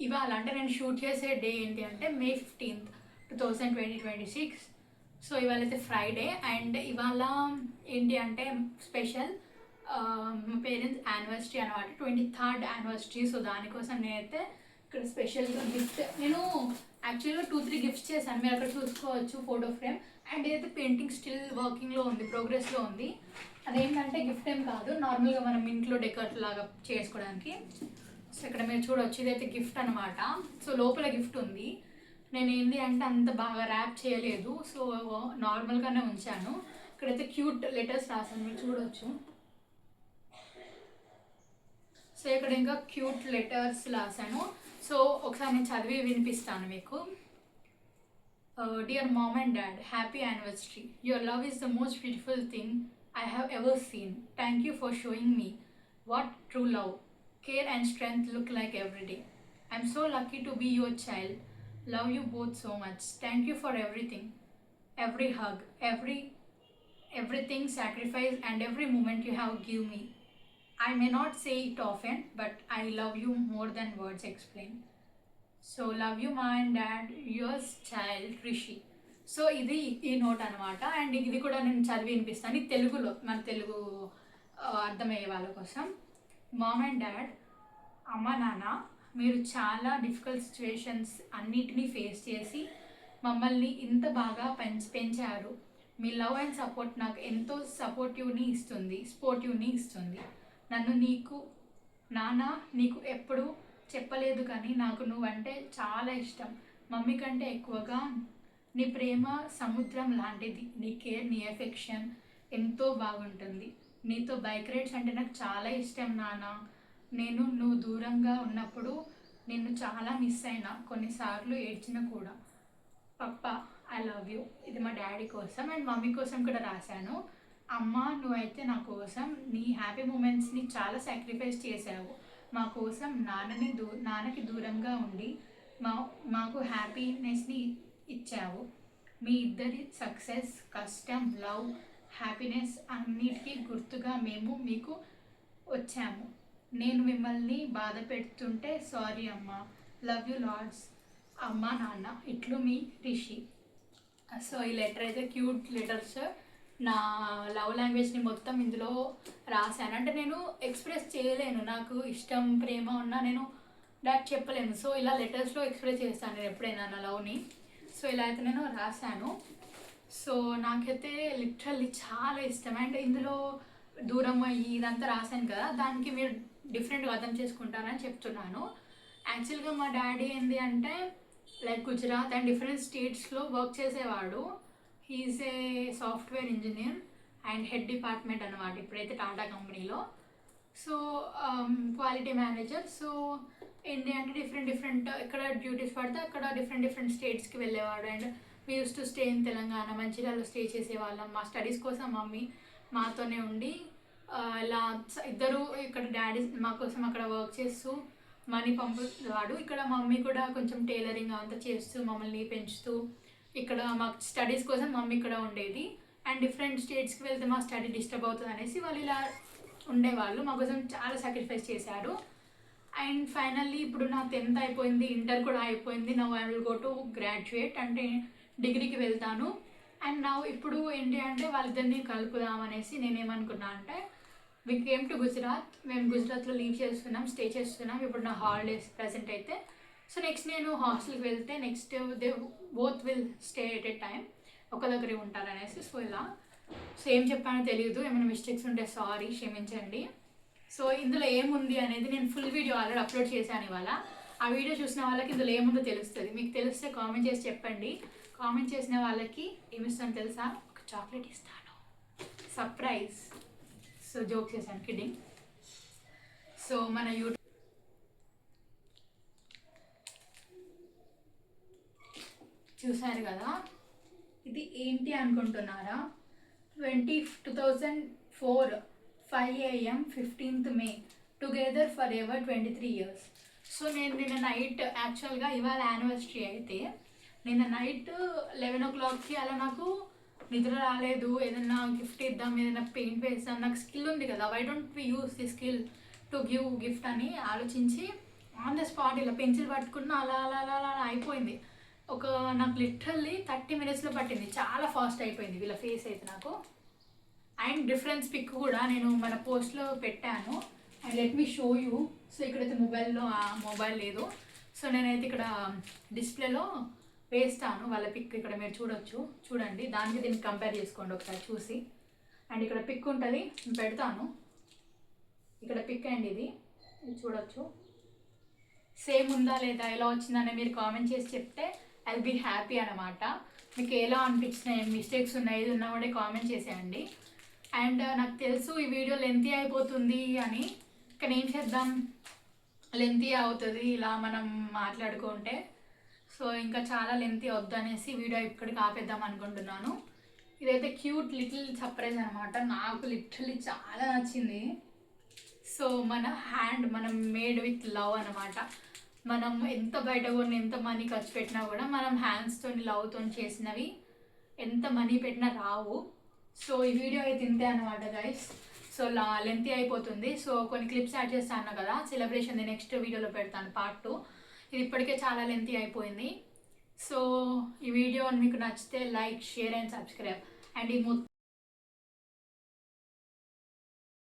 ఇవాళ అంటే నేను షూట్ చేసే డే ఏంటి అంటే May 15th 2026. సో ఇవాళ అయితే ఫ్రైడే అండ్ ఇవాళ ఏంటి అంటే స్పెషల్ మా పేరెంట్స్ యానివర్సరీ అనమాట, 23rd యానివర్సరీ. సో దానికోసం నేనైతే ఇక్కడ స్పెషల్గా గిఫ్ట్ నేను యాక్చువల్గా 2-3 గిఫ్ట్స్ చేశాను, మీరు అక్కడ చూసుకోవచ్చు ఫోటో ఫ్రేమ్. అండ్ ఇదైతే పెయింటింగ్ స్టిల్ వర్కింగ్లో ఉంది, ప్రోగ్రెస్లో ఉంది. అదేంటంటే గిఫ్ట్ ఏం కాదు, నార్మల్గా మనం ఇంట్లో డెకరేట్ లాగా చేసుకోవడానికి. సో ఇక్కడ మీరు చూడవచ్చు, ఇదైతే గిఫ్ట్ అనమాట. సో లోపల గిఫ్ట్ ఉంది. నేను ఏంటి అంటే అంత బాగా ర్యాప్ చేయలేదు, సో నార్మల్గానే ఉంచాను. ఇక్కడైతే క్యూట్ లెటర్స్ రాసాను, మీరు చూడవచ్చు. సో ఇక్కడ ఇంకా క్యూట్ లెటర్స్ రాసాను. సో ఒకసారి నేను చదివి వినిపిస్తాను మీకు. Dear mom and dad, happy anniversary. Your love is the most beautiful thing I have ever seen. Thank you for showing me what true love, care and strength look like every day. I'm so lucky to be your child. Love you both so much. Thank you for everything. Every hug, everything sacrifice and every moment you have given me. I may not say it often, but I love you more than words explain. So love you ma and dad, yours child Rishi. So ఇది ఈ note అనమాట. And ఇది కూడా నేను చదివి వినిపిస్తాను, ఇది తెలుగులో, మన తెలుగు అర్థమయ్యే వాళ్ళ కోసం. మామ్ అండ్ డాడ్, అమ్మ నాన్న, మీరు చాలా డిఫికల్ట్ సిచ్యువేషన్స్ అన్నిటినీ ఫేస్ చేసి మమ్మల్ని ఇంత బాగా పెంచారు. మీ లవ్ అండ్ సపోర్ట్ నాకు ఎంతో స్పోర్టివ్ని ఇస్తుంది. నన్ను నాన్న నీకు ఎప్పుడు చెప్పలేదు కానీ నాకు నువ్వంటే చాలా ఇష్టం. మమ్మీ కంటే ఎక్కువగా. నీ ప్రేమ సముద్రం లాంటిది, నీ కేర్, నీ ఎఫెక్షన్ ఎంతో బాగుంటుంది. నీతో బైక్ రైడ్స్ అంటే నాకు చాలా ఇష్టం నాన్న. నువ్వు దూరంగా ఉన్నప్పుడు నిన్ను చాలా మిస్ అయినా, కొన్నిసార్లు ఏడ్చిన కూడా. పప్పా ఐ లవ్ యూ. ఇది మా డాడీ కోసం అండ్ మమ్మీ కోసం కూడా రాశాను. అమ్మ, నువ్వైతే నా కోసం నీ హ్యాపీ మూమెంట్స్ని చాలా సాక్రిఫైస్ చేసావు. మా కోసం నాన్నకి దూరంగా ఉండి మాకు హ్యాపీనెస్ని ఇచ్చావు. మీ ఇద్దరి సక్సెస్, కష్టం, లవ్, హ్యాపీనెస్ అన్నిటికీ గుర్తుగా మేము మీకు వచ్చాము. నేను మిమ్మల్ని బాధ పెడుతుంటే సారీ అమ్మ. Love you lots. అమ్మ నాన్న. ఇట్లు మీ రిషి. సో ఈ లెటర్ అయితే క్యూట్ లెటర్స్, నా లవ్ లాంగ్వేజ్ని మొత్తం ఇందులో రాశాను. అంటే నేను ఎక్స్ప్రెస్ చేయలేను, నాకు ఇష్టం ప్రేమ ఉన్నా నేను డాట్ చెప్పలేను. సో ఇలా లెటర్స్లో ఎక్స్ప్రెస్ చేస్తాను నేను ఎప్పుడైనా నా లవ్ని. సో ఇలా అయితే నేను రాశాను. సో నాకైతే లిటరల్లీ చాలా ఇష్టం. అండ్ ఇందులో దూరం అయ్యి ఇదంతా రాశాను కదా, దానికి మీరు డిఫరెంట్గా అర్థం చేసుకుంటారని చెప్తున్నాను. యాక్చువల్గా మా డాడీ ఏంటి అంటే లైక్ గుజరాత్ అండ్ డిఫరెంట్ స్టేట్స్లో వర్క్ చేసేవాడు. He is a software engineer and head department అనమాట ఇప్పుడైతే టాటా కంపెనీలో. So quality manager. సో ఏంటి అంటే డిఫరెంట్ ఇక్కడ డ్యూటీస్ పడితే అక్కడ డిఫరెంట్ స్టేట్స్కి వెళ్ళేవాడు. And we used to stay in Telangana, మంచిర్యాలలో స్టే చేసేవాళ్ళం. మా స్టడీస్ కోసం మమ్మీ మాతోనే ఉండి ఇలా ఇద్దరు ఇక్కడ డాడీ మా కోసం అక్కడ వర్క్ చేస్తూ మనీ పంపువాడు. ఇక్కడ మమ్మీ కూడా కొంచెం టైలరింగ్ అంతా చేస్తూ మమ్మల్ని పెంచుతూ ఇక్కడ మాకు స్టడీస్ కోసం మమ్మీ ఇక్కడ ఉండేది. అండ్ డిఫరెంట్ స్టేట్స్కి వెళ్తే మా స్టడీ డిస్టర్బ్ అవుతుంది అనేసి వాళ్ళు ఇలా ఉండేవాళ్ళు. మా కోసం చాలా సాక్రిఫైస్ చేశారు. అండ్ ఫైనల్లీ ఇప్పుడు నా 10th అయిపోయింది, ఇంటర్ కూడా అయిపోయింది. Now I will go to graduate, అంటే డిగ్రీకి వెళ్తాను. అండ్ నా ఇప్పుడు ఏంటి అంటే వాళ్ళిద్దరిని కలుపుదాం అనేసి నేనేమనుకున్నా అంటే వి కేమ్ టు గుజరాత్. మేము గుజరాత్లో స్టే చేస్తున్నాం ఇప్పుడు నా హాలిడేస్ ప్రజెంట్ అయితే. సో నెక్స్ట్ నేను హాస్టల్కి వెళ్తే next they both will stay at a time, ఒక దగ్గరే ఉంటారనేసి. సో ఇలా ఏం చెప్పానో తెలియదు, ఏమైనా మిస్టేక్స్ ఉంటే సారీ, క్షమించండి. సో ఇందులో ఏముంది అనేది నేను ఫుల్ వీడియో ఆల్రెడీ అప్లోడ్ చేశాను ఇవాళ. ఆ వీడియో చూసిన వాళ్ళకి ఇందులో ఏముందో తెలుస్తుంది. మీకు తెలిస్తే కామెంట్ చేసి చెప్పండి. కామెంట్ చేసిన వాళ్ళకి ఏమిస్తాను తెలుసా, ఒక చాక్లెట్ ఇస్తాను, సర్ప్రైజ్. సో జోక్ చేశాను, కిడ్డింగ్. సో మన యూట్యూబ్ చూసారు కదా, ఇది ఏంటి అనుకుంటున్నారా? 2004 5 AM 15th May together for ever 23 years. So నేను నిన్న నైట్, యాక్చువల్గా ఇవాళ యానివర్సరీ అయితే నిన్న నైట్ 11 o'clockకి అలా నాకు నిద్ర రాలేదు. ఏదైనా గిఫ్ట్ ఇద్దాం, ఏదైనా పెయింట్ వేస్తాం, నాకు స్కిల్ ఉంది కదా, why don't we use the skill to give gift అని ఆలోచించి ఆన్ ద స్పాట్ ఇలా పెన్సిల్ పట్టుకున్న అలా అలా అలా అలా అయిపోయింది. నాకు లిటరల్లీ 30 మినిట్స్లో పట్టింది. చాలా ఫాస్ట్ అయిపోయింది వీళ్ళ ఫేస్ అయితే నాకు. అండ్ డిఫరెన్స్ పిక్ కూడా నేను మన పోస్ట్లో పెట్టాను. And let me show you. So ఇక్కడైతే మొబైల్ లేదు. సో నేనైతే ఇక్కడ డిస్ప్లేలో వేస్తాను వాళ్ళ పిక్. ఇక్కడ మీరు చూడండి, దానికి దీనికి కంపేర్ చేసుకోండి ఒకసారి చూసి. అండ్ ఇక్కడ పిక్ ఉంటుంది, పెడతాను. ఇక్కడ పిక్ అండి ఇది చూడొచ్చు. సేమ్ ఉందా లేదా, ఎలా వచ్చిందని మీరు కామెంట్ చేసి చెప్తే ఐ విల్ బీ హ్యాపీ అనమాట. మీకు ఎలా అనిపించినాయి, మిస్టేక్స్ ఉన్నాయి, ఏది ఉన్నా కూడా కామెంట్ చేసేయండి. అండ్ నాకు తెలుసు ఈ వీడియో లెంతీ అయిపోతుంది అని, కానీ ఏం చేద్దాం, లెంతీ అవుతుంది ఇలా మనం మాట్లాడుకుంటే. సో ఇంకా చాలా లెంతీ వద్దనేసి వీడియో ఇక్కడికి ఆపేద్దాం అనుకుంటున్నాను. ఇదైతే క్యూట్ లిటిల్ సర్ప్రైజ్ అనమాట. నాకు లిటరలీ చాలా నచ్చింది. సో మనం మేడ్ విత్ లవ్ అనమాట. మనం ఎంత బయట కొన్ని ఎంత మనీ ఖర్చు పెట్టినా కూడా మనం హ్యాండ్స్తో లవ్తో చేసినవి ఎంత మనీ పెట్టినా రావు. సో ఈ వీడియో అయితే ఇంతే అనమాట గైస్. సో లెంతీ అయిపోతుంది. సో కొన్ని క్లిప్స్ యాడ్ చేస్తాను కదా, సెలబ్రేషన్ నెక్స్ట్ వీడియోలో పెడతాను పార్ట్ 2. ఇది ఇప్పటికే చాలా లెంతీ అయిపోయింది. సో ఈ వీడియో మీకు నచ్చితే like, share and subscribe. And ఈ